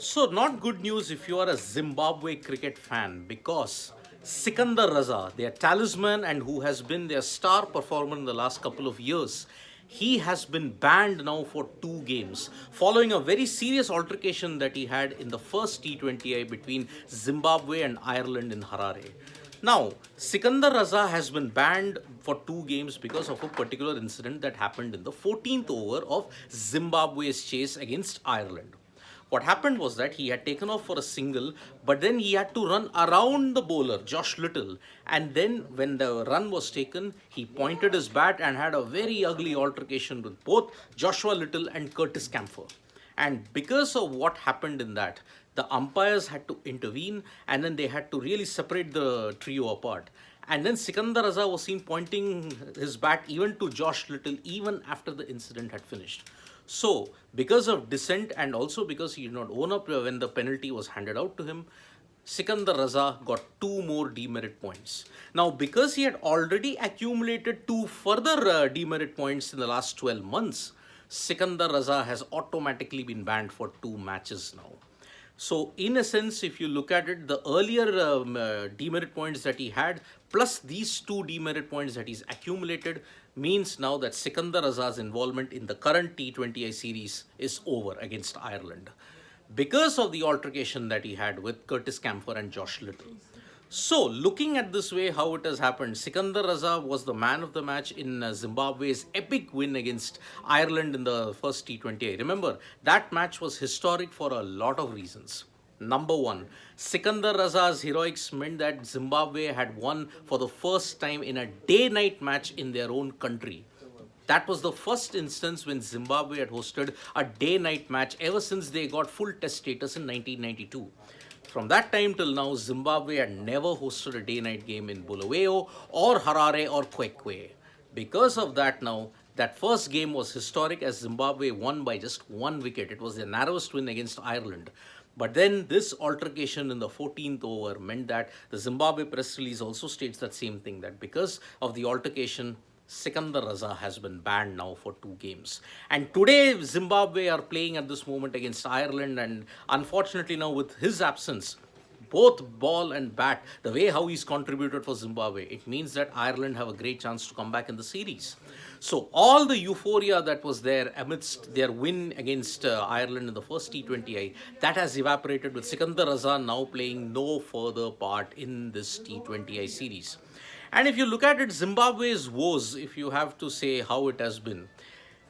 So, not good news if you are a Zimbabwe cricket fan because Sikandar Raza, their talisman and who has been their star performer in the last couple of years, he has been banned now for 2 games following a very serious altercation that he had in the first T20I between Zimbabwe and Ireland in Harare. Now, Sikandar Raza has been banned for 2 games because of a particular incident that happened in the 14th over of Zimbabwe's chase against Ireland. What happened was that he had taken off for a single, but then he had to run around the bowler, Josh Little. And then, when the run was taken, he pointed his bat and had a very ugly altercation with both Joshua Little and Curtis Camphor. And because of what happened in that, the umpires had to intervene and then they had to really separate the trio apart. And then Sikandar Raza was seen pointing his bat even to Josh Little even after the incident had finished. So, because of dissent and also because he did not own up when the penalty was handed out to him, Sikandar Raza got 2 more demerit points. Now, because he had already accumulated 2 further demerit points in the last 12 months, Sikandar Raza has automatically been banned for 2 matches now. So, in a sense, if you look at it, the earlier demerit points that he had, plus these 2 demerit points that he's accumulated, means now that Sikandar Raza's involvement in the current T20I series is over against Ireland because of the altercation that he had with Curtis Camphor and Josh Little. So, looking at this way, how it has happened, Sikandar Raza was the man of the match in Zimbabwe's epic win against Ireland in the first T20I. Remember, that match was historic for a lot of reasons. Number one, Sikandar Raza's heroics meant that Zimbabwe had won for the first time in a day-night match in their own country. That was the first instance when Zimbabwe had hosted a day-night match ever since they got full test status in 1992. From that time till now, Zimbabwe had never hosted a day-night game in Bulawayo or Harare or Kwekwe. Because of that now, that first game was historic as Zimbabwe won by just 1 wicket. It was their narrowest win against Ireland. But then this altercation in the 14th over meant that the Zimbabwe press release also states that same thing, that because of the altercation, Sikandar Raza has been banned now for 2 games. And today, Zimbabwe are playing at this moment against Ireland, and unfortunately now with his absence, both ball and bat, the way how he's contributed for Zimbabwe, it means that Ireland have a great chance to come back in the series. So all the euphoria that was there amidst their win against Ireland in the first T20I, that has evaporated with Sikandar Raza now playing no further part in this T20I series. And if you look at it, Zimbabwe's woes, if you have to say how it has been,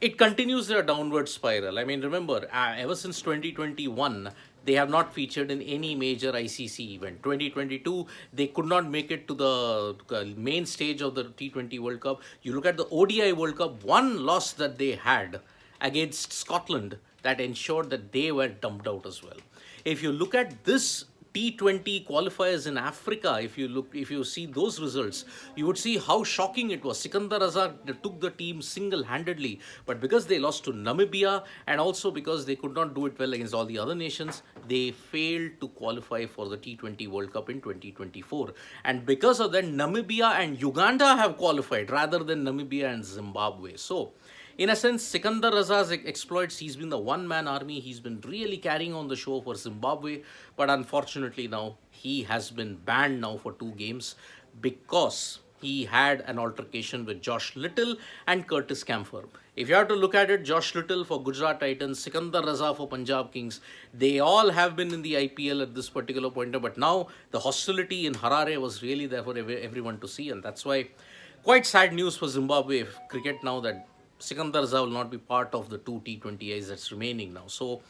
it continues their downward spiral. I mean, remember, ever since 2021, they have not featured in any major ICC event. 2022, they could not make it to the main stage of the T20 World Cup. You look at the ODI World Cup, one loss that they had against Scotland that ensured that they were dumped out as well. If you look at this T20 qualifiers in Africa, if you see those results, you would see how shocking it was. Sikandar Raza took the team single-handedly, but because they lost to Namibia and also because they could not do it well against all the other nations, they failed to qualify for the T20 World Cup in 2024. And because of that, Namibia and Uganda have qualified rather than Namibia and Zimbabwe. So, in a sense, Sikandar Raza's exploits, he's been the one-man army. He's been really carrying on the show for Zimbabwe. But unfortunately now, he has been banned now for 2 games because he had an altercation with Josh Little and Curtis Camphor. If you have to look at it, Josh Little for Gujarat Titans, Sikandar Raza for Punjab Kings, they all have been in the IPL at this particular point. But now, the hostility in Harare was really there for everyone to see. And that's why, quite sad news for Zimbabwe cricket now that Sikandar Raza will not be part of the 2 T20Is that's remaining now. So,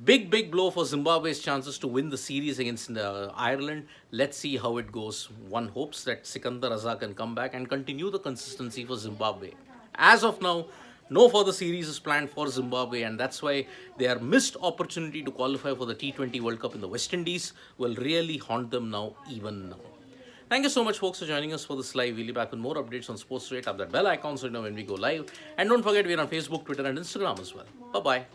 big blow for Zimbabwe's chances to win the series against Ireland. Let's see how it goes. One hopes that Sikandar Raza can come back and continue the consistency for Zimbabwe. As of now, no further series is planned for Zimbabwe, and that's why their missed opportunity to qualify for the T20 World Cup in the West Indies will really haunt them now, even now. Thank you so much, folks, for joining us for this live. We'll be back with more updates on Sports Today. Tap that bell icon so you know when we go live. And don't forget, we're on Facebook, Twitter, and Instagram as well. Bye-bye.